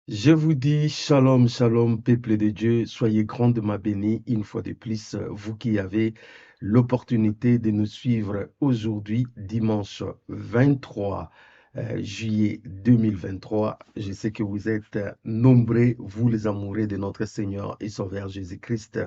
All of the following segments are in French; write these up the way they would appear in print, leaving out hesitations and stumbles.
Je vous dis shalom, shalom, peuple de Dieu, soyez grandement bénis une fois de plus, vous qui avez l'opportunité de nous suivre aujourd'hui, dimanche 23 juillet 2023. Je sais que vous êtes nombreux, vous les amoureux de notre Seigneur et Sauveur Jésus-Christ.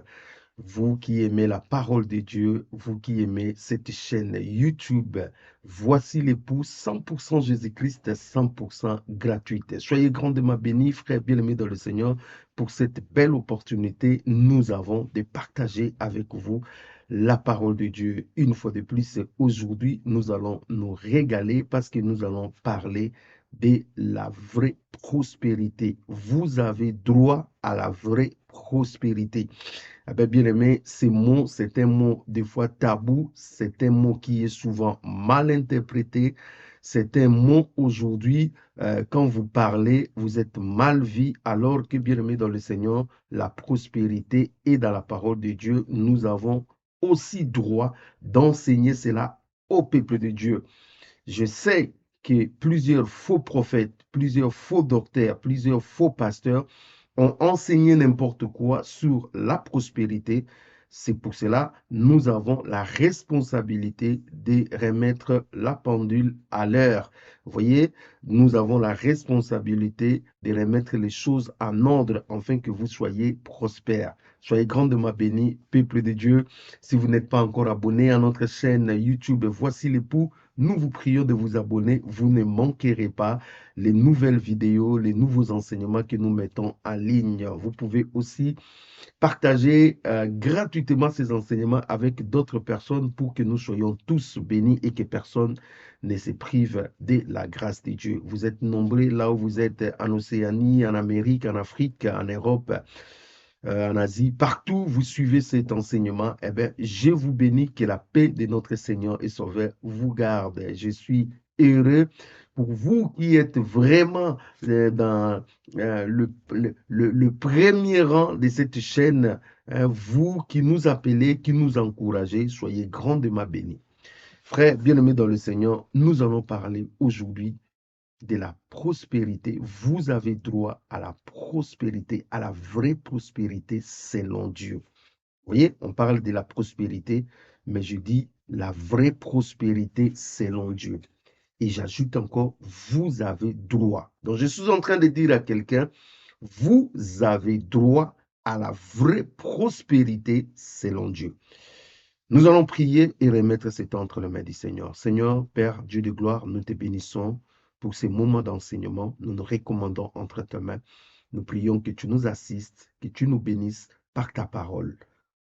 Vous qui aimez la parole de Dieu, vous qui aimez cette chaîne YouTube, voici l'époux 100% Jésus-Christ, 100% gratuite. Soyez grandement bénis, frères bien-aimés dans le Seigneur, pour cette belle opportunité nous avons de partager avec vous la parole de Dieu. Une fois de plus, aujourd'hui, nous allons nous régaler parce que nous allons parler de la vraie prospérité. Vous avez droit à la vraie prospérité. Ah ben, bien aimé, ces mots, c'est un mot des fois tabou, c'est un mot qui est souvent mal interprété, c'est un mot aujourd'hui, quand vous parlez, vous êtes mal vu, alors que bien aimé dans le Seigneur, la prospérité est dans la parole de Dieu. Nous avons aussi droit d'enseigner cela au peuple de Dieu. Je sais que plusieurs faux prophètes, plusieurs faux docteurs, plusieurs faux pasteurs ont enseigné n'importe quoi sur la prospérité. C'est pour cela nous avons la responsabilité de remettre la pendule à l'heure. Vous voyez, nous avons la responsabilité de remettre les choses en ordre afin que vous soyez prospères. Soyez grandement bénis, peuple de Dieu. Si vous n'êtes pas encore abonné à notre chaîne YouTube, voici l'époux. Nous vous prions de vous abonner. Vous ne manquerez pas les nouvelles vidéos, les nouveaux enseignements que nous mettons en ligne. Vous pouvez aussi partager gratuitement ces enseignements avec d'autres personnes pour que nous soyons tous bénis et que personne ne se prive de la grâce de Dieu. Vous êtes nombreux là où vous êtes en Océanie, en Amérique, en Afrique, en Europe, en Asie, partout vous suivez cet enseignement, eh bien, je vous bénis, que la paix de notre Seigneur et Sauveur vous garde. Je suis heureux pour vous qui êtes vraiment dans le premier rang de cette chaîne, vous qui nous appelez, qui nous encouragez, soyez grandement bénis. Frères bien-aimés dans le Seigneur, nous allons parler aujourd'hui de la prospérité. Vous avez droit à la prospérité, à la vraie prospérité selon Dieu. Vous voyez, on parle de la prospérité, mais je dis la vraie prospérité selon Dieu. Et j'ajoute encore, vous avez droit. Donc, je suis en train de dire à quelqu'un, vous avez droit à la vraie prospérité selon Dieu. Nous allons prier et remettre cet temps entre les mains du Seigneur. Seigneur, Père, Dieu de gloire, nous te bénissons pour ces moments d'enseignement. Nous nous recommandons entre tes mains. Nous prions que tu nous assistes, que tu nous bénisses par ta parole.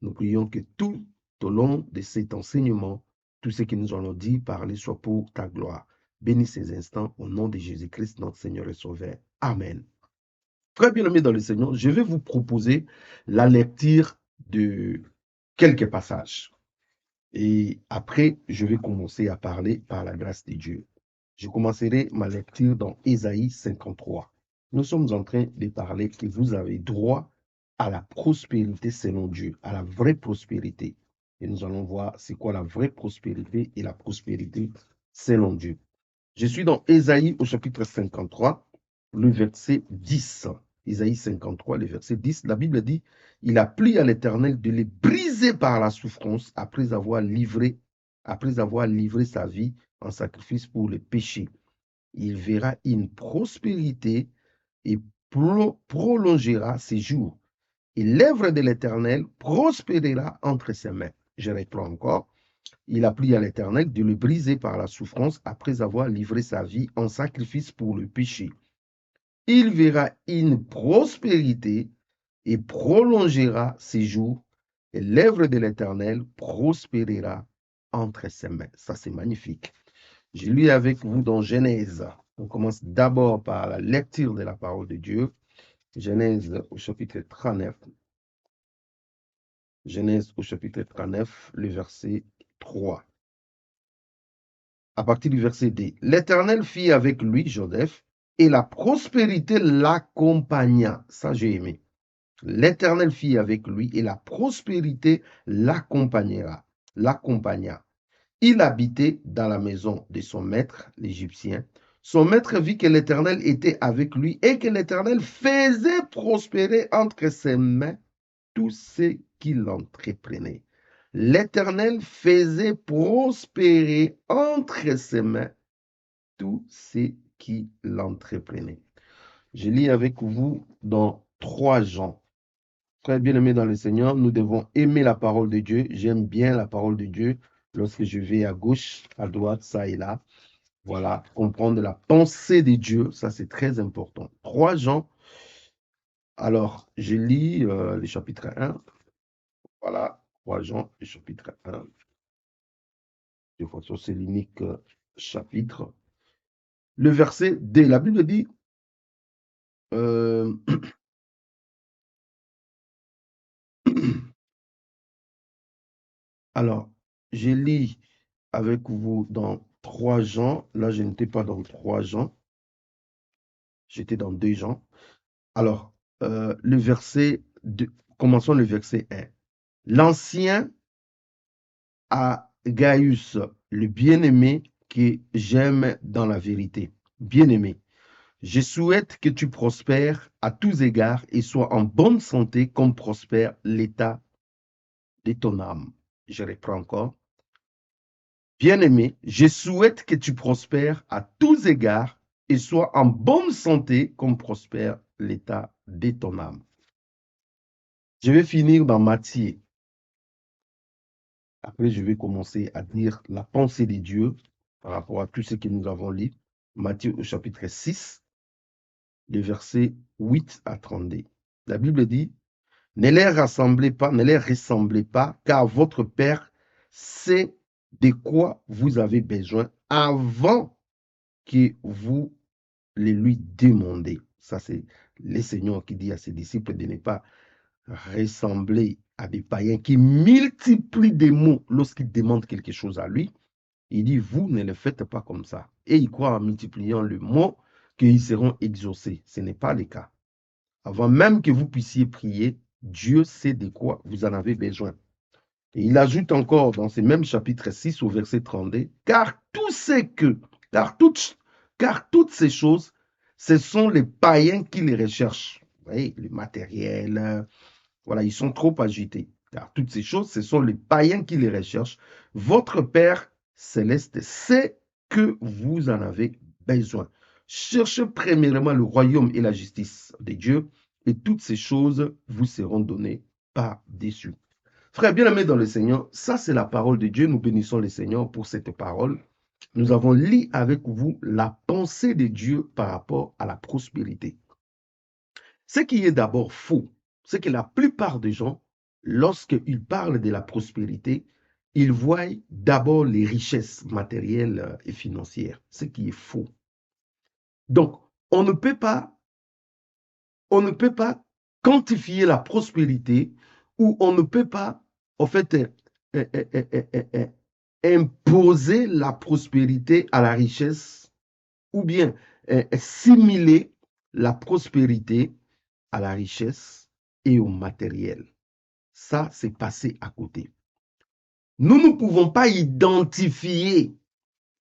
Nous prions que tout au long de cet enseignement, tout ce que nous allons dire, parler, soit pour ta gloire. Bénis ces instants au nom de Jésus-Christ, notre Seigneur et Sauveur. Amen. Très bien aimé dans le Seigneur, je vais vous proposer la lecture de quelques passages. Et après, je vais commencer à parler par la grâce de Dieu. Je commencerai ma lecture dans Ésaïe 53. Nous sommes en train de parler que vous avez droit à la prospérité selon Dieu, à la vraie prospérité. Et nous allons voir c'est quoi la vraie prospérité et la prospérité selon Dieu. Je suis dans Ésaïe au chapitre 53, le verset 10. Ésaïe 53, le verset 10, la Bible dit, il a plu à l'Éternel de les briser par la souffrance après avoir livré sa vie en sacrifice pour le péché. Il verra une prospérité et prolongera ses jours. Et l'œuvre de l'Éternel prospérera entre ses mains. Je reprends encore. Il a plu à l'Éternel de le briser par la souffrance après avoir livré sa vie en sacrifice pour le péché. Il verra une prospérité et prolongera ses jours, et l'œuvre de l'Éternel prospérera entre ses mains. Ça, c'est magnifique. Je lis avec vous dans Genèse. On commence d'abord par la lecture de la parole de Dieu. Genèse au chapitre 39. Genèse au chapitre 39, le verset 3. À partir du verset D. L'Éternel fit avec lui, Joseph, et la prospérité l'accompagna. Ça, j'ai aimé. L'Éternel fit avec lui, et la prospérité l'accompagna. Il habitait dans la maison de son maître, l'Égyptien. Son maître vit que l'Éternel était avec lui et que l'Éternel faisait prospérer entre ses mains tout ce qu'il entreprenait. L'Éternel faisait prospérer entre ses mains tout ce qu'il entreprenait. Je lis avec vous dans 3 Jean. Frères bien-aimés dans le Seigneur, nous devons aimer la parole de Dieu. J'aime bien la parole de Dieu lorsque je vais à gauche, à droite, ça et là. Voilà, comprendre la pensée de Dieu, ça c'est très important. 3 Jean. Alors, je lis le chapitre 1. Voilà, 3 Jean, le chapitre 1. De toute façon, c'est l'unique chapitre. Le verset D, la Bible dit alors, je lis avec vous dans 3 Jean. Là, je n'étais pas dans 3 Jean. J'étais dans 2 Jean. Alors, le verset 2, commençons le verset 1. L'ancien à Gaius, le bien-aimé que j'aime dans la vérité. Bien-aimé, je souhaite que tu prospères à tous égards et sois en bonne santé comme prospère l'état de ton âme. Je reprends encore. Bien-aimé, je souhaite que tu prospères à tous égards et sois en bonne santé comme prospère l'état de ton âme. Je vais finir dans Matthieu. Après, je vais commencer à dire la pensée de Dieu par rapport à tout ce que nous avons lu. Matthieu au chapitre 6, les versets 8 à 32. La Bible dit, ne les rassemblez pas, car votre Père sait de quoi vous avez besoin avant que vous les lui demandez. Ça, c'est le Seigneur qui dit à ses disciples de ne pas ressembler à des païens qui multiplient des mots lorsqu'ils demandent quelque chose à lui. Il dit, vous ne le faites pas comme ça. Et ils croient en multipliant le mot qu'ils seront exaucés. Ce n'est pas le cas. Avant même que vous puissiez prier, Dieu sait de quoi vous en avez besoin. Et il ajoute encore dans ce même chapitre 6 au verset 32, car toutes ces choses, ce sont les païens qui les recherchent. Vous voyez, le matériel, voilà, ils sont trop agités. Car toutes ces choses, ce sont les païens qui les recherchent. Votre Père céleste sait que vous en avez besoin. Cherchez premièrement le royaume et la justice de Dieu, et toutes ces choses vous seront données par-dessus. Frères bien-aimés dans le Seigneur, ça c'est la parole de Dieu. Nous bénissons le Seigneur pour cette parole. Nous avons lu avec vous la pensée de Dieu par rapport à la prospérité. Ce qui est d'abord faux, c'est que la plupart des gens, lorsqu'ils parlent de la prospérité, ils voient d'abord les richesses matérielles et financières, ce qui est faux. Donc, on ne peut pas quantifier la prospérité ou on ne peut pas, en fait, imposer la prospérité à la richesse ou bien simuler la prospérité à la richesse et au matériel. Ça, c'est passé à côté. Nous ne pouvons pas identifier,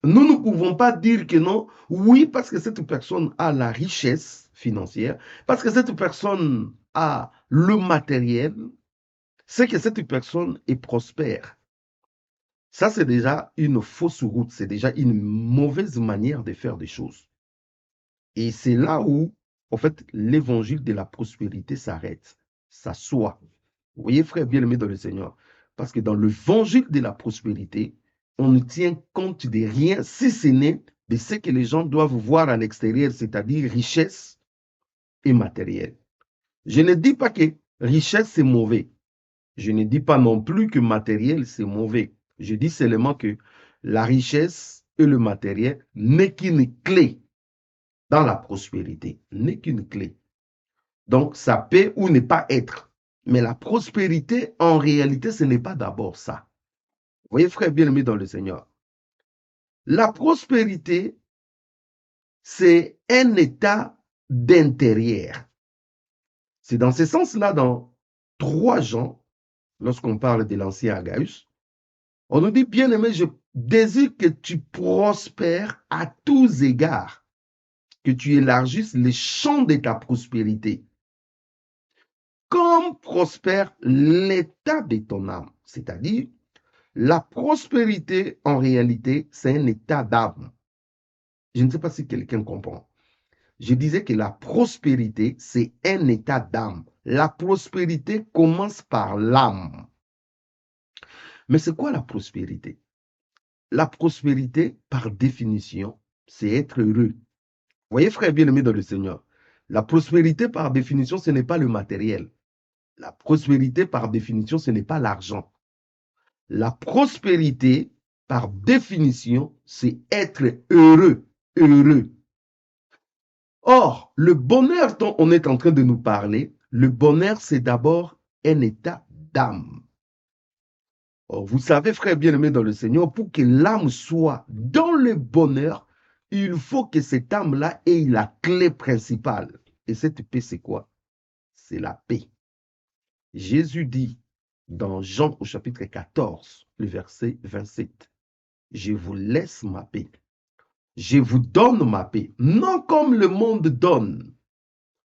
nous ne pouvons pas dire que non, oui, parce que cette personne a la richesse financière, parce que cette personne a le matériel, c'est que cette personne est prospère. Ça, c'est déjà une fausse route, c'est déjà une mauvaise manière de faire des choses. Et c'est là où, en fait, l'évangile de la prospérité s'arrête, s'assoit. Vous voyez, frère bien-aimé dans le Seigneur, parce que dans l'évangile de la prospérité, on ne tient compte de rien si ce n'est de ce que les gens doivent voir à l'extérieur, c'est-à-dire richesse et matériel. Je ne dis pas que richesse c'est mauvais. Je ne dis pas non plus que matériel c'est mauvais. Je dis seulement que la richesse et le matériel n'est qu'une clé dans la prospérité, n'est qu'une clé. Donc, ça peut ou ne pas être. Mais la prospérité, en réalité, ce n'est pas d'abord ça. Vous voyez, frère bien-aimé dans le Seigneur. La prospérité, c'est un état d'intérieur. C'est dans ce sens-là, dans 3 Jean, lorsqu'on parle de l'ancien Agaius, on nous dit, bien-aimé, je désire que tu prospères à tous égards que tu élargisses les champs de ta prospérité. Comme prospère l'état de ton âme. C'est-à-dire, la prospérité, en réalité, c'est un état d'âme. Je ne sais pas si quelqu'un comprend. Je disais que la prospérité, c'est un état d'âme. La prospérité commence par l'âme. Mais c'est quoi la prospérité? La prospérité, par définition, c'est être heureux. Vous voyez, frère bien-aimé dans le Seigneur, la prospérité, par définition, ce n'est pas le matériel. La prospérité, par définition, ce n'est pas l'argent. La prospérité, par définition, c'est être heureux, heureux. Or, le bonheur dont on est en train de nous parler, le bonheur, c'est d'abord un état d'âme. Or, vous savez, frère bien-aimé dans le Seigneur, pour que l'âme soit dans le bonheur, il faut que cette âme-là ait la clé principale. Et cette paix, c'est quoi? C'est la paix. Jésus dit dans Jean au chapitre 14, le verset 27, « Je vous laisse ma paix. Je vous donne ma paix, non comme le monde donne. »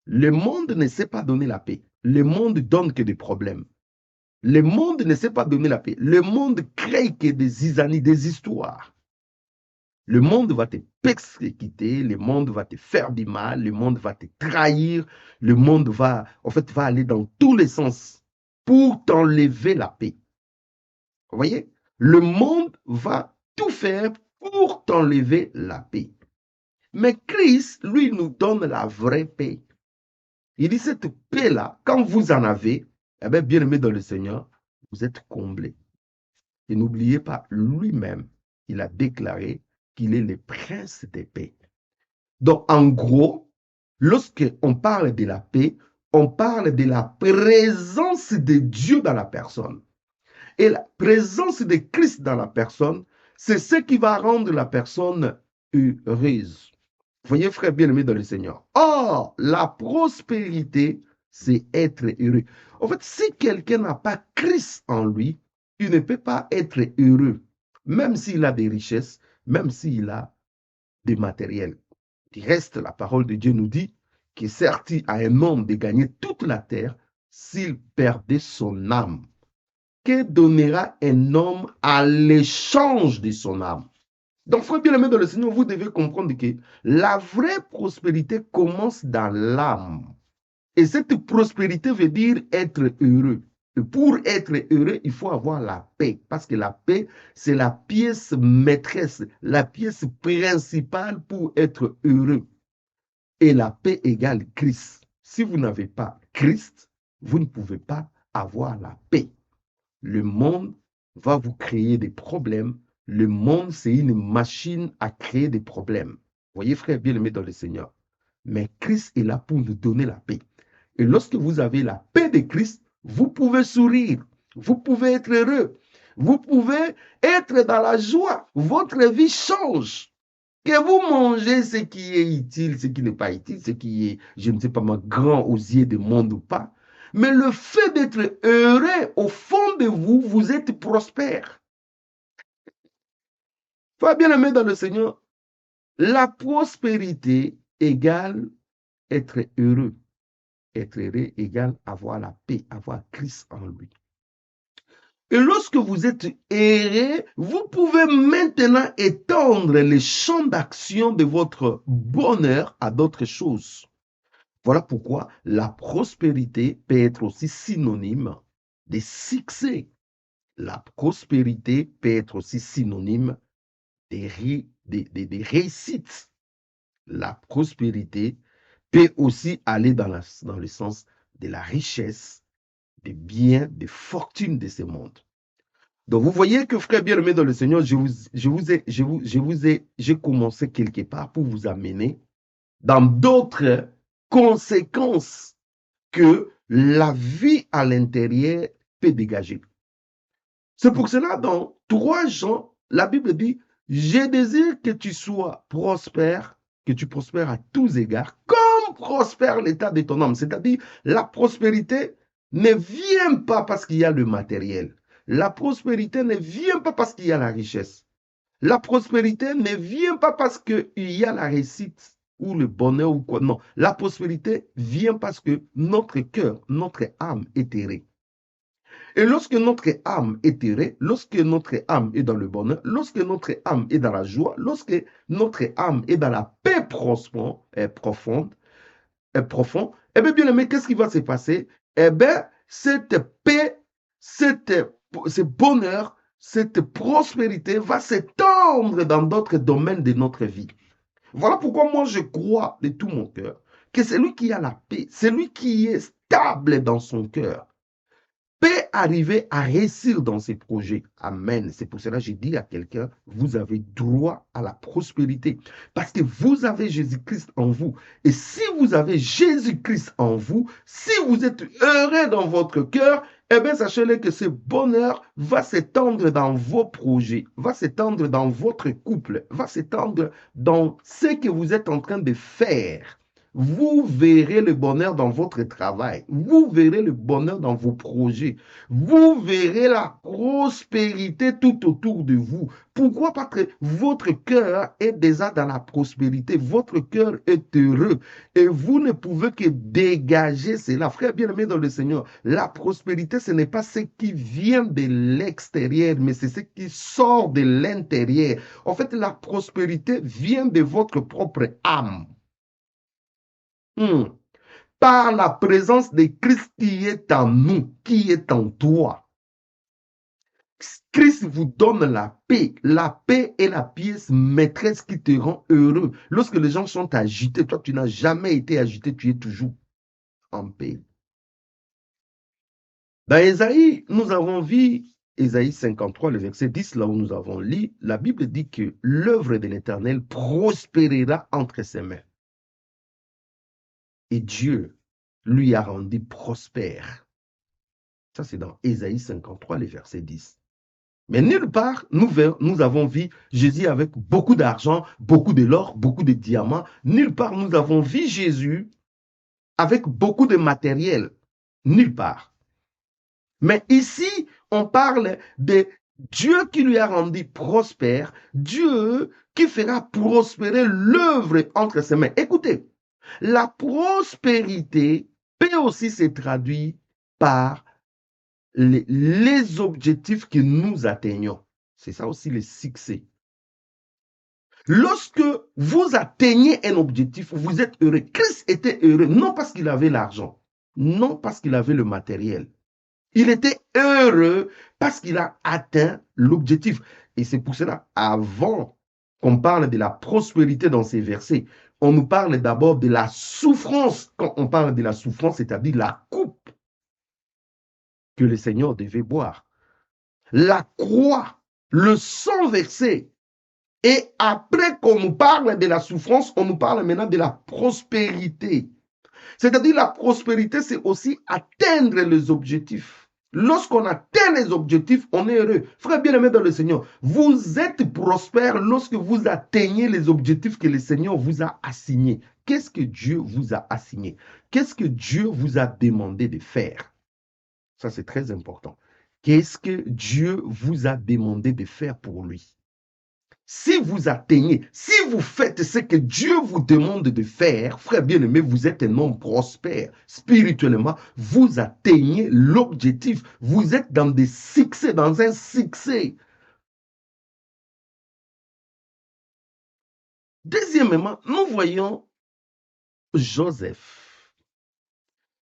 Le monde ne sait pas donner la paix. Le monde donne que des problèmes. Le monde ne sait pas donner la paix. Le monde crée que des zizanies, des histoires. Le monde va te persécuter, le monde va te faire du mal, le monde va te trahir, le monde va, en fait, va aller dans tous les sens pour t'enlever la paix. Vous voyez? Le monde va tout faire pour t'enlever la paix. Mais Christ, lui, nous donne la vraie paix. Il dit, cette paix-là, quand vous en avez, eh bien, bien-aimé dans le Seigneur, vous êtes comblés. Et n'oubliez pas, lui-même, il a déclaré qu'il est le prince des paix. Donc, en gros, lorsqu'on parle de la paix, on parle de la présence de Dieu dans la personne. Et la présence de Christ dans la personne, c'est ce qui va rendre la personne heureuse. Vous voyez, frère bien-aimé dans le Seigneur. Or, la prospérité, c'est être heureux. En fait, si quelqu'un n'a pas Christ en lui, il ne peut pas être heureux, même s'il a des richesses, même s'il a des matériels. Du reste, la parole de Dieu nous dit qu'il certes à un homme de gagner toute la terre s'il perdait son âme. Que donnera un homme à l'échange de son âme? Donc, frère bien-aimé dans le Seigneur, vous devez comprendre que la vraie prospérité commence dans l'âme. Et cette prospérité veut dire être heureux. Et pour être heureux, il faut avoir la paix. Parce que la paix, c'est la pièce maîtresse, la pièce principale pour être heureux. Et la paix égale Christ. Si vous n'avez pas Christ, vous ne pouvez pas avoir la paix. Le monde va vous créer des problèmes. Le monde, c'est une machine à créer des problèmes. Voyez, frère bien-aimé dans le Seigneur. Mais Christ est là pour nous donner la paix. Et lorsque vous avez la paix de Christ, vous pouvez sourire. Vous pouvez être heureux. Vous pouvez être dans la joie. Votre vie change. Que vous mangez ce qui est utile, ce qui n'est pas utile, ce qui est, je ne sais pas, grand aux yeux du monde ou pas. Mais le fait d'être heureux, au fond de vous, vous êtes prospère. Frère bien-aimé dans le Seigneur, la prospérité égale être heureux. Être heureux égale avoir la paix, avoir Christ en lui. Et lorsque vous êtes heureux, vous pouvez maintenant étendre les champs d'action de votre bonheur à d'autres choses. Voilà pourquoi la prospérité peut être aussi synonyme de succès. La prospérité peut être aussi synonyme de réussite. La prospérité peut aussi aller dans le sens de la richesse, des biens, des fortunes de ce monde. Donc, vous voyez que, frère bien-aimé dans le Seigneur, j'ai commencé quelque part pour vous amener dans d'autres conséquences que la vie à l'intérieur peut dégager. C'est pour cela, dans 3 Jean, la Bible dit, « Je désire que tu sois prospère, que tu prospères à tous égards, comme prospère l'état de ton âme. » C'est-à-dire, la prospérité ne vient pas parce qu'il y a le matériel. La prospérité ne vient pas parce qu'il y a la richesse. La prospérité ne vient pas parce qu'il y a la réussite. ou le bonheur ou quoi. Non, la prospérité vient parce que notre cœur, notre âme est errée. Et lorsque notre âme est errée, lorsque notre âme est dans le bonheur, lorsque notre âme est dans la joie, lorsque notre âme est dans la paix profonde, eh bien, bien aimé, qu'est-ce qui va se passer? Eh bien, cette paix, ce bonheur, cette prospérité va s'étendre dans d'autres domaines de notre vie. Voilà pourquoi moi je crois de tout mon cœur que celui qui a la paix, celui qui est stable dans son cœur, peut arriver à réussir dans ses projets. Amen. C'est pour cela que j'ai dit à quelqu'un, vous avez droit à la prospérité. Parce que vous avez Jésus-Christ en vous. Et si vous avez Jésus-Christ en vous, si vous êtes heureux dans votre cœur, eh bien, sachez-le que ce bonheur va s'étendre dans vos projets, va s'étendre dans votre couple, va s'étendre dans ce que vous êtes en train de faire. Vous verrez le bonheur dans votre travail. Vous verrez le bonheur dans vos projets. Vous verrez la prospérité tout autour de vous. Pourquoi? Parce que votre cœur est déjà dans la prospérité. Votre cœur est heureux. Et vous ne pouvez que dégager cela. Frère bien-aimé dans le Seigneur, la prospérité, ce n'est pas ce qui vient de l'extérieur, mais c'est ce qui sort de l'intérieur. En fait, la prospérité vient de votre propre âme. Par la présence de Christ qui est en nous, qui est en toi. Christ vous donne la paix. La paix est la pièce maîtresse qui te rend heureux. Lorsque les gens sont agités, toi tu n'as jamais été agité, tu es toujours en paix. Dans Ésaïe, nous avons vu, Ésaïe 53, le verset 10, là où nous avons lu, la Bible dit que l'œuvre de l'Éternel prospérera entre ses mains. Et Dieu lui a rendu prospère. Ça, c'est dans Ésaïe 53, le verset 10. Mais nulle part, nous avons vu Jésus avec beaucoup d'argent, beaucoup de l'or, beaucoup de diamants. Nulle part, nous avons vu Jésus avec beaucoup de matériel. Nulle part. Mais ici, on parle de Dieu qui lui a rendu prospère, Dieu qui fera prospérer l'œuvre entre ses mains. Écoutez, la prospérité peut aussi se traduire par les objectifs que nous atteignons. C'est ça aussi le succès. Lorsque vous atteignez un objectif, vous êtes heureux. Christ était heureux, non parce qu'il avait l'argent, non parce qu'il avait le matériel. Il était heureux parce qu'il a atteint l'objectif. Et c'est pour cela, avant qu'on parle de la prospérité dans ces versets, on nous parle d'abord de la souffrance. Quand on parle de la souffrance, c'est-à-dire la coupe que le Seigneur devait boire. La croix, le sang versé. Et après qu'on nous parle de la souffrance, on nous parle maintenant de la prospérité. C'est-à-dire la prospérité, c'est aussi atteindre les objectifs. Lorsqu'on atteint les objectifs, on est heureux. Frère bien-aimé dans le Seigneur, vous êtes prospère lorsque vous atteignez les objectifs que le Seigneur vous a assignés. Qu'est-ce que Dieu vous a assigné? Qu'est-ce que Dieu vous a demandé de faire? Ça, c'est très important. Qu'est-ce que Dieu vous a demandé de faire pour lui? Si vous atteignez, si vous faites ce que Dieu vous demande de faire, frère bien-aimé, vous êtes un homme prospère. Spirituellement, vous atteignez l'objectif. Vous êtes dans des succès, dans un succès. Deuxièmement, nous voyons Joseph.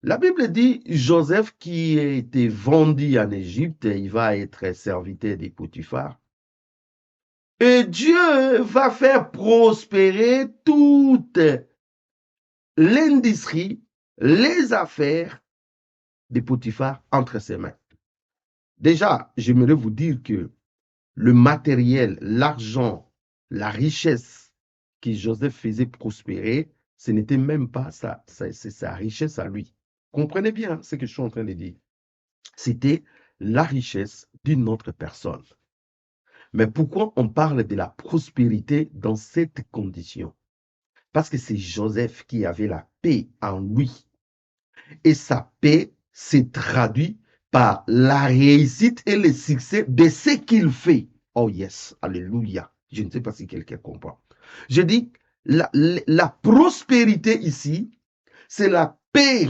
La Bible dit Joseph qui a été vendu en Égypte, il va être serviteur des Potiphar. Et Dieu va faire prospérer toute l'industrie, les affaires de Potiphar entre ses mains. Déjà, j'aimerais vous dire que le matériel, l'argent, la richesse que Joseph faisait prospérer, ce n'était même pas sa richesse à lui. Comprenez bien ce que je suis en train de dire. C'était la richesse d'une autre personne. Mais pourquoi on parle de la prospérité dans cette condition? Parce que c'est Joseph qui avait la paix en lui. Et sa paix s'est traduite par la réussite et le succès de ce qu'il fait. Oh yes, alléluia. Je ne sais pas si quelqu'un comprend. Je dis, la prospérité ici, c'est la paix,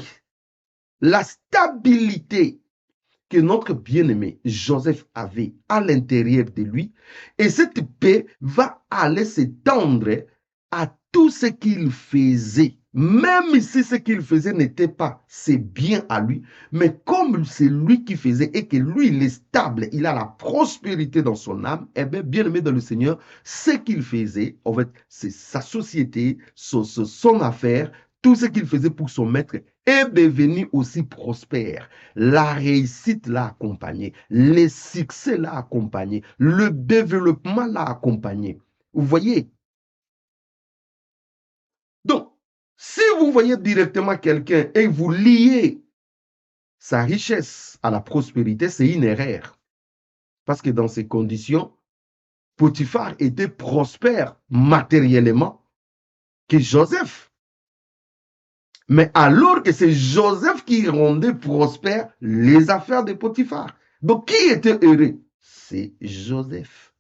la stabilité que notre bien-aimé Joseph avait à l'intérieur de lui. Et cette paix va aller s'étendre à tout ce qu'il faisait. Même si ce qu'il faisait n'était pas c'est bien à lui, mais comme c'est lui qui faisait et que lui, il est stable, il a la prospérité dans son âme, eh bien, bien-aimé dans le Seigneur, ce qu'il faisait, en fait, c'est sa société, son affaire, tout ce qu'il faisait pour son maître est devenu aussi prospère. La réussite l'a accompagné, les succès l'a accompagné, le développement l'a accompagné. Vous voyez? Donc, si vous voyez directement quelqu'un et vous liez sa richesse à la prospérité, c'est une erreur. Parce que dans ces conditions, Potiphar était prospère matériellement que Joseph. Mais alors que c'est Joseph qui rendait prospère les affaires de Potiphar. Donc, qui était heureux? C'est Joseph.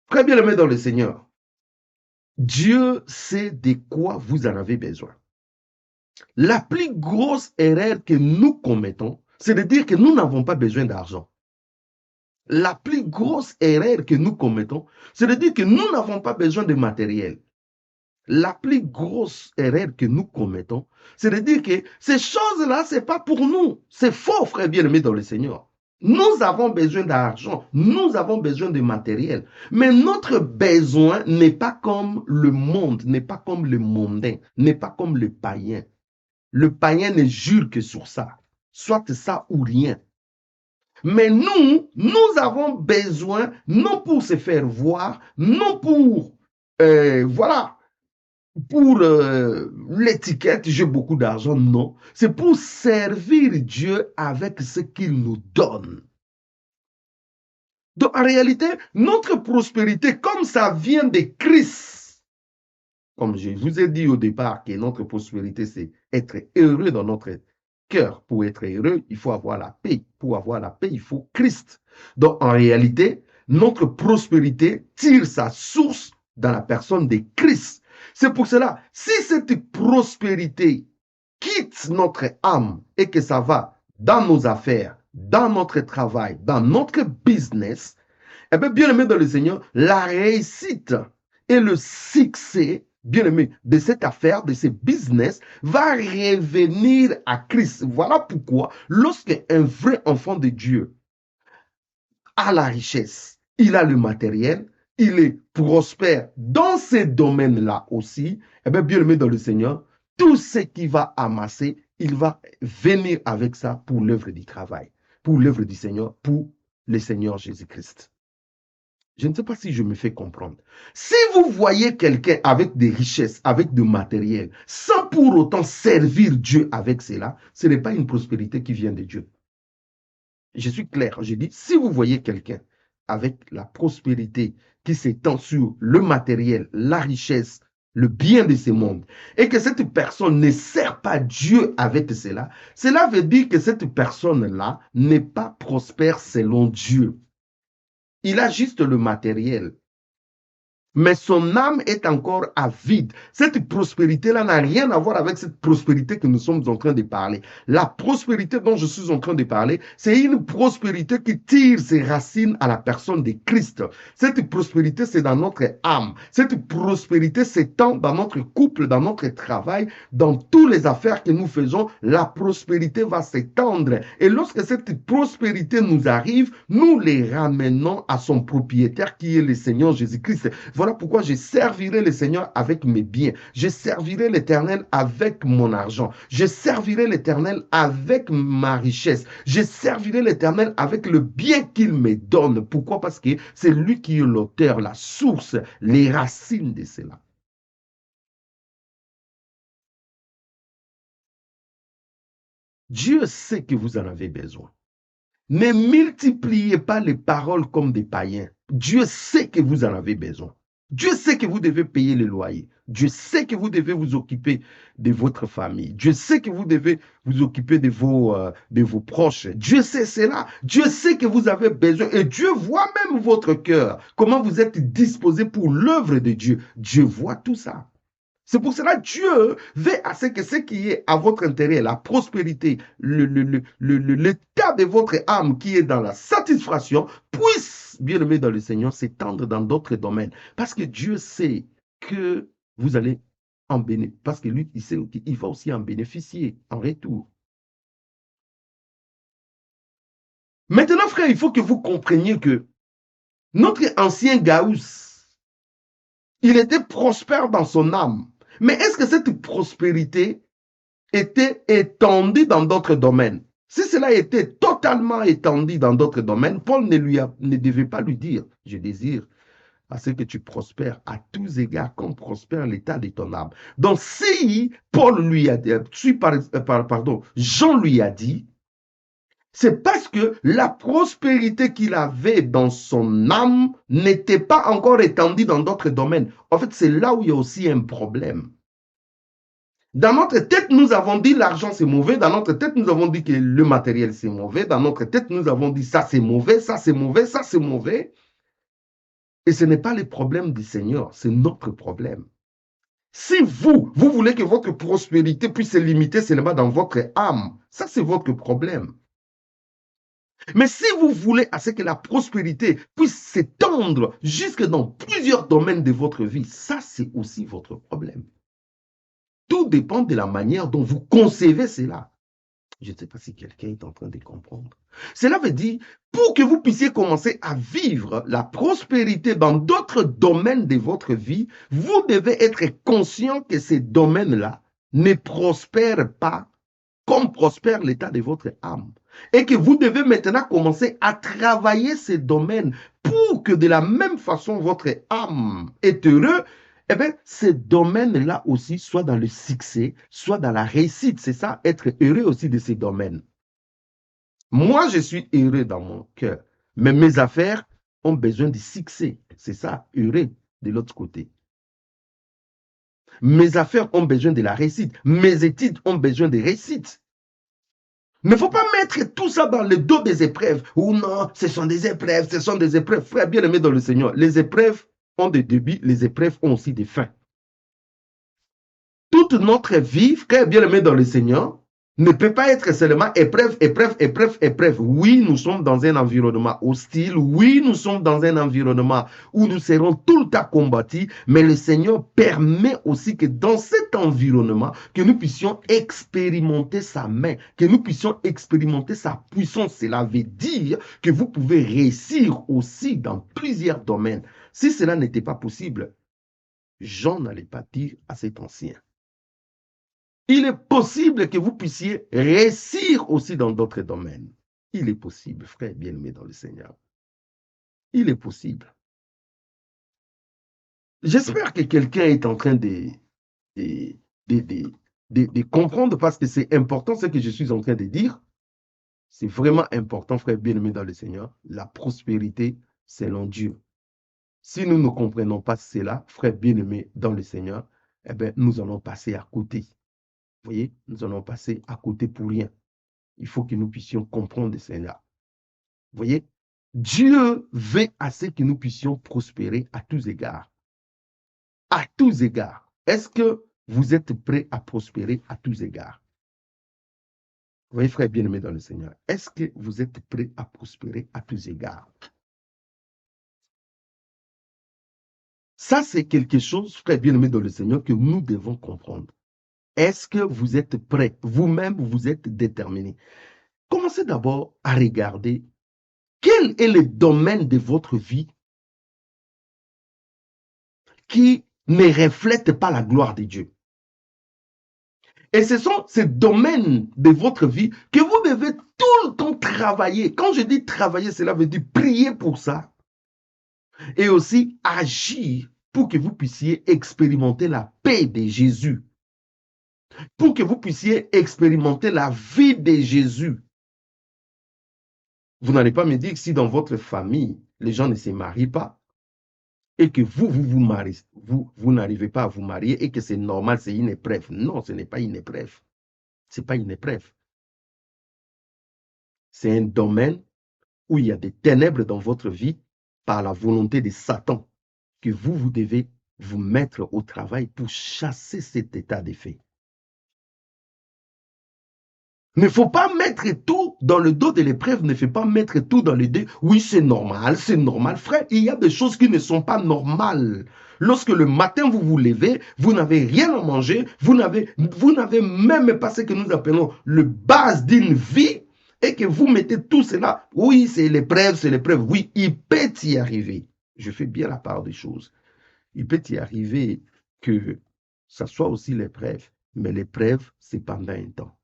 Très bien aimé dans le Seigneur. Dieu sait de quoi vous en avez besoin. La plus grosse erreur que nous commettons, c'est de dire que nous n'avons pas besoin d'argent. La plus grosse erreur que nous commettons, c'est de dire que nous n'avons pas besoin de matériel. La plus grosse erreur que nous commettons, c'est de dire que ces choses-là, ce n'est pas pour nous. C'est faux, frère bien-aimé dans le Seigneur. Nous avons besoin d'argent, nous avons besoin de matériel. Mais notre besoin n'est pas comme le monde, n'est pas comme le mondain, n'est pas comme le païen. Le païen ne jure que sur ça, soit ça ou rien. Mais nous avons besoin, non pour se faire voir, non pour, voilà, pour l'étiquette, j'ai beaucoup d'argent, non. C'est pour servir Dieu avec ce qu'il nous donne. Donc, en réalité, notre prospérité, comme ça vient de Christ, comme je vous ai dit au départ que notre prospérité, c'est être heureux dans notre cœur. Pour être heureux, il faut avoir la paix. Pour avoir la paix, il faut Christ. Donc, en réalité, notre prospérité tire sa source dans la personne de Christ. C'est pour cela, si cette prospérité quitte notre âme et que ça va dans nos affaires, dans notre travail, dans notre business, eh bien aimé dans le Seigneur, la réussite et le succès, bien aimé, de cette affaire, de ce business, va revenir à Christ. Voilà pourquoi, lorsque un vrai enfant de Dieu a la richesse, il a le matériel, il est prospère dans ces domaines-là aussi, eh bien aimé dans le Seigneur, tout ce qu'il va amasser, il va venir avec ça pour l'œuvre du travail, pour l'œuvre du Seigneur, pour le Seigneur Jésus-Christ. Je ne sais pas si je me fais comprendre. Si vous voyez quelqu'un avec des richesses, avec du matériel, sans pour autant servir Dieu avec cela, ce n'est pas une prospérité qui vient de Dieu. Je suis clair, je dis, si vous voyez quelqu'un avec la prospérité qui s'étend sur le matériel, la richesse, le bien de ce monde, et que cette personne ne sert pas Dieu avec cela, cela veut dire que cette personne-là n'est pas prospère selon Dieu. Il a juste le matériel. Mais son âme est encore avide. Cette prospérité-là n'a rien à voir avec cette prospérité que nous sommes en train de parler. La prospérité dont je suis en train de parler, c'est une prospérité qui tire ses racines à la personne de Christ. Cette prospérité, c'est dans notre âme. Cette prospérité s'étend dans notre couple, dans notre travail, dans toutes les affaires que nous faisons. La prospérité va s'étendre. Et lorsque cette prospérité nous arrive, nous les ramenons à son propriétaire qui est le Seigneur Jésus-Christ. Voilà pourquoi je servirai le Seigneur avec mes biens. Je servirai l'Éternel avec mon argent. Je servirai l'Éternel avec ma richesse. Je servirai l'Éternel avec le bien qu'il me donne. Pourquoi? Parce que c'est lui qui est l'auteur, la source, les racines de cela. Dieu sait que vous en avez besoin. Ne multipliez pas les paroles comme des païens. Dieu sait que vous en avez besoin. Dieu sait que vous devez payer le loyer. Dieu sait que vous devez vous occuper de votre famille. Dieu sait que vous devez vous occuper de vos proches. Dieu sait cela. Dieu sait que vous avez besoin. Et Dieu voit même votre cœur. Comment vous êtes disposé pour l'œuvre de Dieu. Dieu voit tout ça. C'est pour cela que Dieu veut à ce que ce qui est à votre intérêt, la prospérité, l'état de votre âme qui est dans la satisfaction, puisse, bien aimé dans le Seigneur, s'étendre dans d'autres domaines. Parce que Dieu sait que vous allez en bénéficier. Parce que lui, il sait qu'il va aussi en bénéficier en retour. Maintenant, frère, il faut que vous compreniez que notre ancien Gauss, il était prospère dans son âme. Mais est-ce que cette prospérité était étendue dans d'autres domaines? Si cela était totalement étendu dans d'autres domaines, Paul ne devait pas lui dire, je désire à ce que tu prospères à tous égards comme prospère l'état de ton âme. Donc si Paul lui a dit, Jean lui a dit, c'est parce que la prospérité qu'il avait dans son âme n'était pas encore étendue dans d'autres domaines. En fait, c'est là où il y a aussi un problème. Dans notre tête, nous avons dit l'argent c'est mauvais. Dans notre tête, nous avons dit que le matériel c'est mauvais. Dans notre tête, nous avons dit ça c'est mauvais, ça c'est mauvais, ça c'est mauvais. Et ce n'est pas le problème du Seigneur, c'est notre problème. Si vous voulez que votre prospérité puisse se limiter seulement dans votre âme, ça c'est votre problème. Mais si vous voulez à ce que la prospérité puisse s'étendre jusque dans plusieurs domaines de votre vie, ça c'est aussi votre problème. Tout dépend de la manière dont vous concevez cela. Je ne sais pas si quelqu'un est en train de comprendre. Cela veut dire, pour que vous puissiez commencer à vivre la prospérité dans d'autres domaines de votre vie, vous devez être conscient que ces domaines-là ne prospèrent pas comme prospère l'état de votre âme. Et que vous devez maintenant commencer à travailler ces domaines pour que de la même façon votre âme est heureuse. Eh bien, ces domaines-là aussi, soit dans le succès, soit dans la réussite. C'est ça, être heureux aussi de ces domaines. Moi, je suis heureux dans mon cœur, mais mes affaires ont besoin de succès. C'est ça, heureux de l'autre côté. Mes affaires ont besoin de la réussite. Mes études ont besoin de réussite. Il ne faut pas mettre tout ça dans le dos des épreuves. Ou non, ce sont des épreuves, ce sont des épreuves. Frère bien-aimé dans le Seigneur, les épreuves ont des débuts, les épreuves ont aussi des fins. Toute notre vie, frère bien-aimé dans le Seigneur, ne peut pas être seulement épreuve, épreuve, épreuve, épreuve. Oui, nous sommes dans un environnement hostile. Oui, nous sommes dans un environnement où nous serons tout le temps combattus. Mais le Seigneur permet aussi que dans cet environnement, que nous puissions expérimenter sa main, que nous puissions expérimenter sa puissance. Cela veut dire que vous pouvez réussir aussi dans plusieurs domaines. Si cela n'était pas possible, Jean n'allait pas dire à cet ancien. Il est possible que vous puissiez réussir aussi dans d'autres domaines. Il est possible, frère bien-aimé dans le Seigneur. Il est possible. J'espère que quelqu'un est en train de comprendre parce que c'est important ce que je suis en train de dire. C'est vraiment important, frère bien-aimé dans le Seigneur. La prospérité selon Dieu. Si nous ne comprenons pas cela, frère bien-aimé dans le Seigneur, eh bien, nous allons passer à côté. Vous voyez, nous allons passer à côté pour rien. Il faut que nous puissions comprendre cela. Vous voyez, Dieu veut à ce que nous puissions prospérer à tous égards. À tous égards. Est-ce que vous êtes prêts à prospérer à tous égards? Vous voyez, frère bien-aimé dans le Seigneur, est-ce que vous êtes prêts à prospérer à tous égards? Ça, c'est quelque chose, frère bien-aimé dans le Seigneur, que nous devons comprendre. Est-ce que vous êtes prêts? Vous-même, vous êtes déterminés. Commencez d'abord à regarder quel est le domaine de votre vie qui ne reflète pas la gloire de Dieu. Et ce sont ces domaines de votre vie que vous devez tout le temps travailler. Quand je dis travailler, cela veut dire prier pour ça. Et aussi agir pour que vous puissiez expérimenter la paix de Jésus. Pour que vous puissiez expérimenter la vie de Jésus. Vous n'allez pas me dire que si dans votre famille, les gens ne se marient pas, et que vous mariez, vous n'arrivez pas à vous marier et que c'est normal, c'est une épreuve. Non, ce n'est pas une épreuve. Ce n'est pas une épreuve. C'est un domaine où il y a des ténèbres dans votre vie par la volonté de Satan que vous devez vous mettre au travail pour chasser cet état de fait. Il ne faut pas mettre tout dans le dos de l'épreuve, ne faut pas mettre tout dans le dos. Oui, c'est normal, frère. Il y a des choses qui ne sont pas normales. Lorsque le matin vous vous levez, vous n'avez rien à manger, vous n'avez même pas ce que nous appelons le base d'une vie, et que vous mettez tout cela. Oui, c'est l'épreuve, c'est l'épreuve. Oui, il peut y arriver. Je fais bien la part des choses. Il peut y arriver que ça soit aussi l'épreuve, mais l'épreuve, c'est pendant un temps.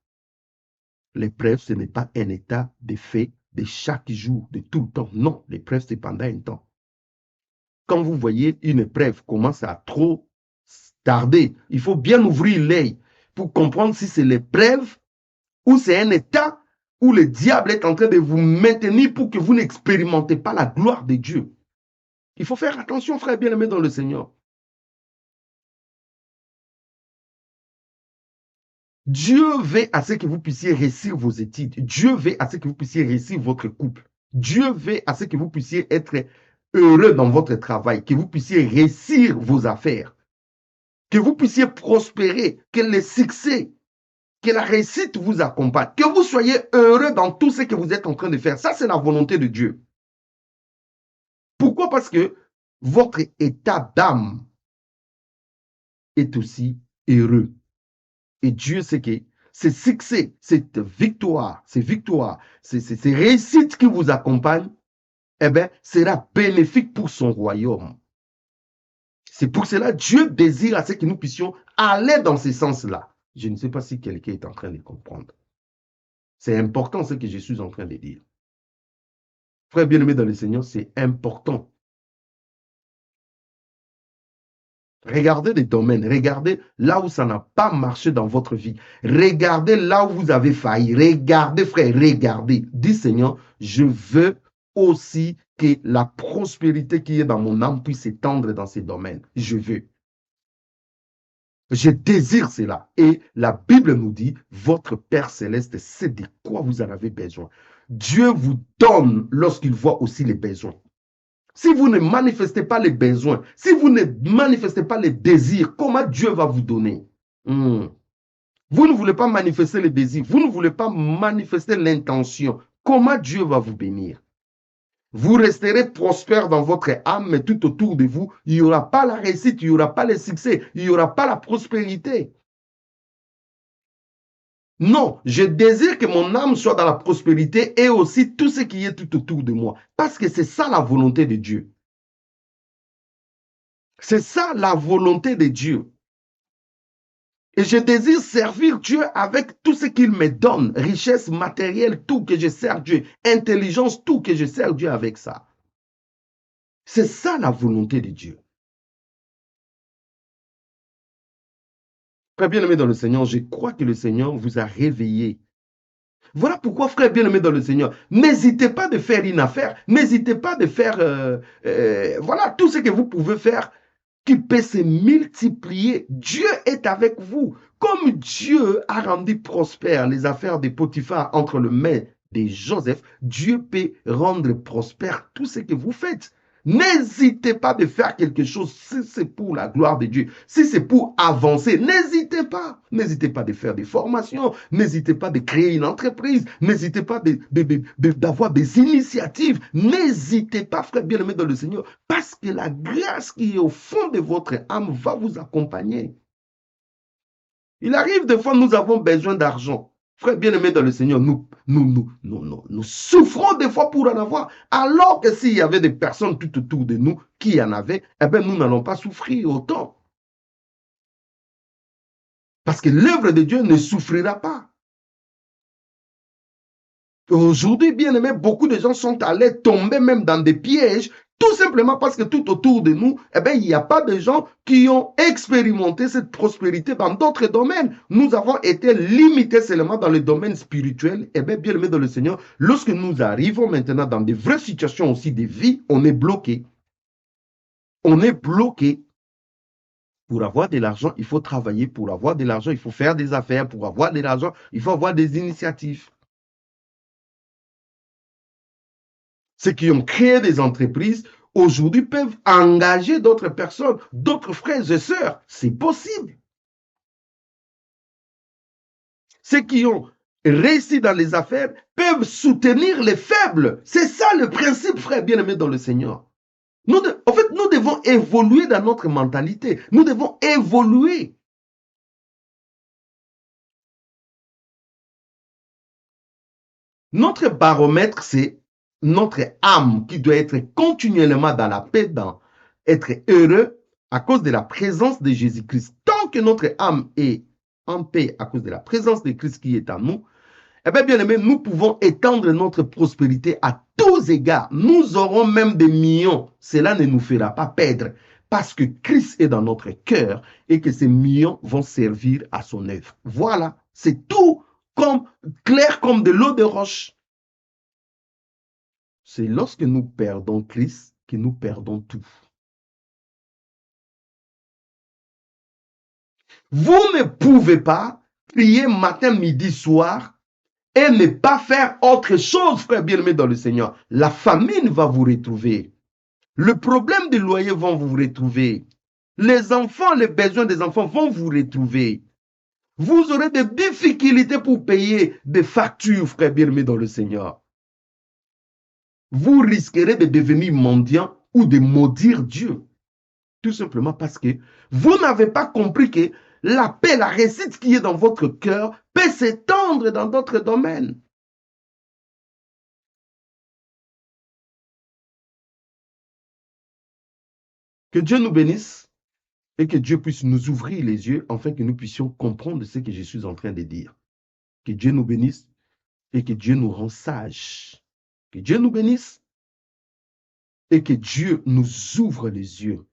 L'épreuve, ce n'est pas un état de fait de chaque jour, de tout le temps. Non, l'épreuve, c'est pendant un temps. Quand vous voyez une épreuve commence à trop tarder, il faut bien ouvrir l'œil pour comprendre si c'est l'épreuve ou c'est un état où le diable est en train de vous maintenir pour que vous n'expérimentez pas la gloire de Dieu. Il faut faire attention, frère bien-aimé dans le Seigneur. Dieu veut à ce que vous puissiez réussir vos études. Dieu veut à ce que vous puissiez réussir votre couple. Dieu veut à ce que vous puissiez être heureux dans votre travail, que vous puissiez réussir vos affaires, que vous puissiez prospérer, que le succès, que la réussite vous accompagne, que vous soyez heureux dans tout ce que vous êtes en train de faire. Ça, c'est la volonté de Dieu. Pourquoi? Parce que votre état d'âme est aussi heureux. Et Dieu sait que ces succès, cette victoire, ces réussites qui vous accompagnent, eh bien, sera bénéfique pour son royaume. C'est pour cela que Dieu désire à ce que nous puissions aller dans ce sens-là. Je ne sais pas si quelqu'un est en train de comprendre. C'est important ce que je suis en train de dire. Frère bien-aimé dans le Seigneur, c'est important. Regardez les domaines, regardez là où ça n'a pas marché dans votre vie. Regardez là où vous avez failli. Regardez, frère, regardez. Dis, Seigneur, je veux aussi que la prospérité qui est dans mon âme puisse s'étendre dans ces domaines. Je veux. Je désire cela. Et la Bible nous dit, votre Père Céleste sait de quoi vous en avez besoin. Dieu vous donne lorsqu'il voit aussi les besoins. Si vous ne manifestez pas les besoins, si vous ne manifestez pas les désirs, comment Dieu va vous donner? Vous ne voulez pas manifester les désirs, vous ne voulez pas manifester l'intention. Comment Dieu va vous bénir? Vous resterez prospère dans votre âme, mais tout autour de vous, il n'y aura pas la réussite, il n'y aura pas le succès, il n'y aura pas la prospérité. Non, je désire que mon âme soit dans la prospérité et aussi tout ce qui est tout autour de moi. Parce que c'est ça la volonté de Dieu. C'est ça la volonté de Dieu. Et je désire servir Dieu avec tout ce qu'il me donne. Richesse matérielle, tout que je sers Dieu. Intelligence, tout que je sers Dieu avec ça. C'est ça la volonté de Dieu. Frère bien-aimé dans le Seigneur, je crois que le Seigneur vous a réveillé. Voilà pourquoi, frère bien-aimé dans le Seigneur, n'hésitez pas de faire une affaire, n'hésitez pas de faire, voilà, tout ce que vous pouvez faire qui peut se multiplier. Dieu est avec vous. Comme Dieu a rendu prospère les affaires de Potiphar entre les mains de Joseph, Dieu peut rendre prospère tout ce que vous faites. N'hésitez pas de faire quelque chose si c'est pour la gloire de Dieu, si c'est pour avancer. N'hésitez pas. N'hésitez pas de faire des formations. N'hésitez pas de créer une entreprise. N'hésitez pas d'avoir des initiatives. N'hésitez pas, frère bien-aimé dans le Seigneur, parce que la grâce qui est au fond de votre âme va vous accompagner. Il arrive des fois, nous avons besoin d'argent. Frère bien-aimé dans le Seigneur, nous souffrons des fois pour en avoir, alors que s'il y avait des personnes tout autour de nous qui en avaient, eh bien, nous n'allons pas souffrir autant. Parce que l'œuvre de Dieu ne souffrira pas. Aujourd'hui, bien aimé, beaucoup de gens sont allés tomber même dans des pièges, tout simplement parce que tout autour de nous, eh bien, il n'y a pas de gens qui ont expérimenté cette prospérité dans d'autres domaines. Nous avons été limités seulement dans le domaine spirituel. Eh bien, bien aimé dans le Seigneur, lorsque nous arrivons maintenant dans des vraies situations aussi de vie, on est bloqué. On est bloqué. Pour avoir de l'argent, il faut travailler. Pour avoir de l'argent, il faut faire des affaires. Pour avoir de l'argent, il faut avoir des initiatives. Ceux qui ont créé des entreprises, aujourd'hui, peuvent engager d'autres personnes, d'autres frères et sœurs. C'est possible. Ceux qui ont réussi dans les affaires peuvent soutenir les faibles. C'est ça le principe, frère bien-aimé dans le Seigneur. En fait, nous devons évoluer dans notre mentalité. Nous devons évoluer. Notre baromètre, c'est notre âme qui doit être continuellement dans la paix, dans être heureux à cause de la présence de Jésus-Christ. Tant que notre âme est en paix à cause de la présence de Christ qui est en nous, eh bien, bien aimé, nous pouvons étendre notre prospérité à tous égards. Nous aurons même des millions. Cela ne nous fera pas perdre parce que Christ est dans notre cœur et que ces millions vont servir à son œuvre. Voilà, c'est tout comme clair comme de l'eau de roche. C'est lorsque nous perdons Christ que nous perdons tout. Vous ne pouvez pas prier matin, midi, soir et ne pas faire autre chose, frère bien-aimé dans le Seigneur. La famine va vous retrouver. Le problème des loyers vont vous retrouver. Les enfants, les besoins des enfants vont vous retrouver. Vous aurez des difficultés pour payer des factures, frère bien-aimé dans le Seigneur. Vous risquerez de devenir mendiant ou de maudire Dieu. Tout simplement parce que vous n'avez pas compris que la paix, la réussite qui est dans votre cœur peut s'étendre dans d'autres domaines. Que Dieu nous bénisse et que Dieu puisse nous ouvrir les yeux afin que nous puissions comprendre ce que je suis en train de dire. Que Dieu nous bénisse et que Dieu nous rende sages. Que Dieu nous bénisse et que Dieu nous ouvre les yeux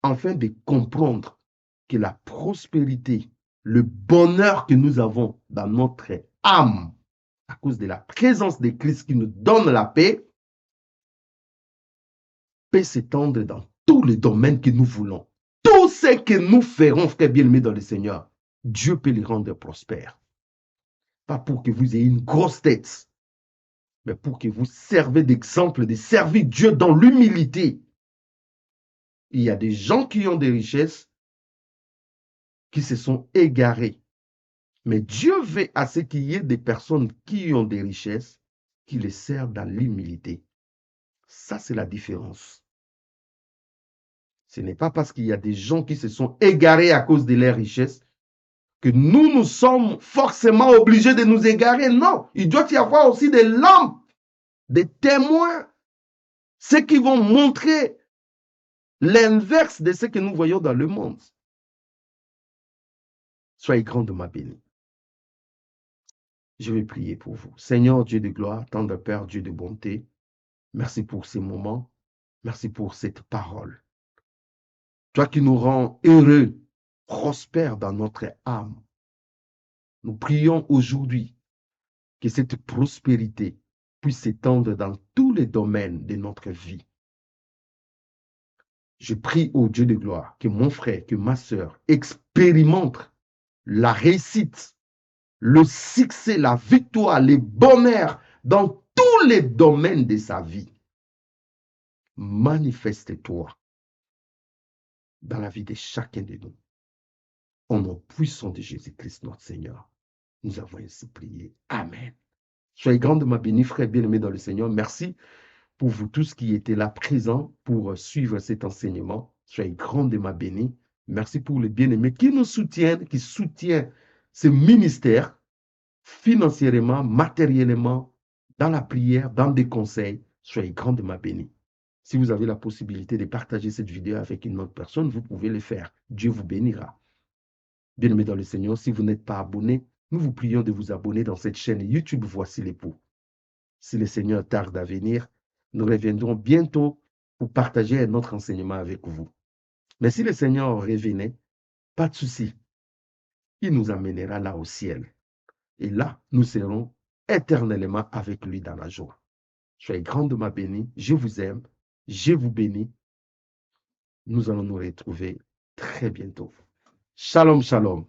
afin de comprendre que la prospérité, le bonheur que nous avons dans notre âme, à cause de la présence de Christ qui nous donne la paix, peut s'étendre dans tous les domaines que nous voulons. Tout ce que nous ferons, frère bien-aimé dans le Seigneur, Dieu peut les rendre prospères. Pas pour que vous ayez une grosse tête, mais pour que vous servez d'exemple de servir Dieu dans l'humilité. Il y a des gens qui ont des richesses qui se sont égarés. Mais Dieu veut à ce qu'il y ait des personnes qui ont des richesses qui les servent dans l'humilité. Ça, c'est la différence. Ce n'est pas parce qu'il y a des gens qui se sont égarés à cause de leurs richesses que nous sommes forcément obligés de nous égarer. Non, il doit y avoir aussi des lampes, des témoins, ceux qui vont montrer l'inverse de ce que nous voyons dans le monde. Soyez grandement bénis. Je vais prier pour vous. Seigneur Dieu de gloire, tendre Père, Dieu de bonté, merci pour ces moments, merci pour cette parole. Toi qui nous rends heureux, prospères dans notre âme. Nous prions aujourd'hui que cette prospérité puisse s'étendre dans tous les domaines de notre vie. Je prie au Dieu de gloire que mon frère, que ma sœur expérimente la réussite, le succès, la victoire, les bonheurs dans tous les domaines de sa vie. Manifeste-toi dans la vie de chacun de nous. Au nom puissant de Jésus-Christ, notre Seigneur, nous avons ainsi prié. Amen. Soyez grandement bénis, frères bien-aimés dans le Seigneur. Merci pour vous tous qui étaient là présents pour suivre cet enseignement. Soyez grandement bénis. Merci pour les bien-aimés qui nous soutiennent, qui soutiennent ce ministère financièrement, matériellement, dans la prière, dans des conseils. Soyez grandement bénis. Si vous avez la possibilité de partager cette vidéo avec une autre personne, vous pouvez le faire. Dieu vous bénira. Bien-aimés dans le Seigneur, si vous n'êtes pas abonné, nous vous prions de vous abonner dans cette chaîne YouTube Voici l'époux. Si le Seigneur tarde à venir, nous reviendrons bientôt pour partager un autre enseignement avec vous. Mais si le Seigneur revenait, pas de souci. Il nous amènera là au ciel. Et là, nous serons éternellement avec lui dans la joie. Soyez grandement bénis. Je vous aime. Je vous bénis. Nous allons nous retrouver très bientôt. Shalom, shalom.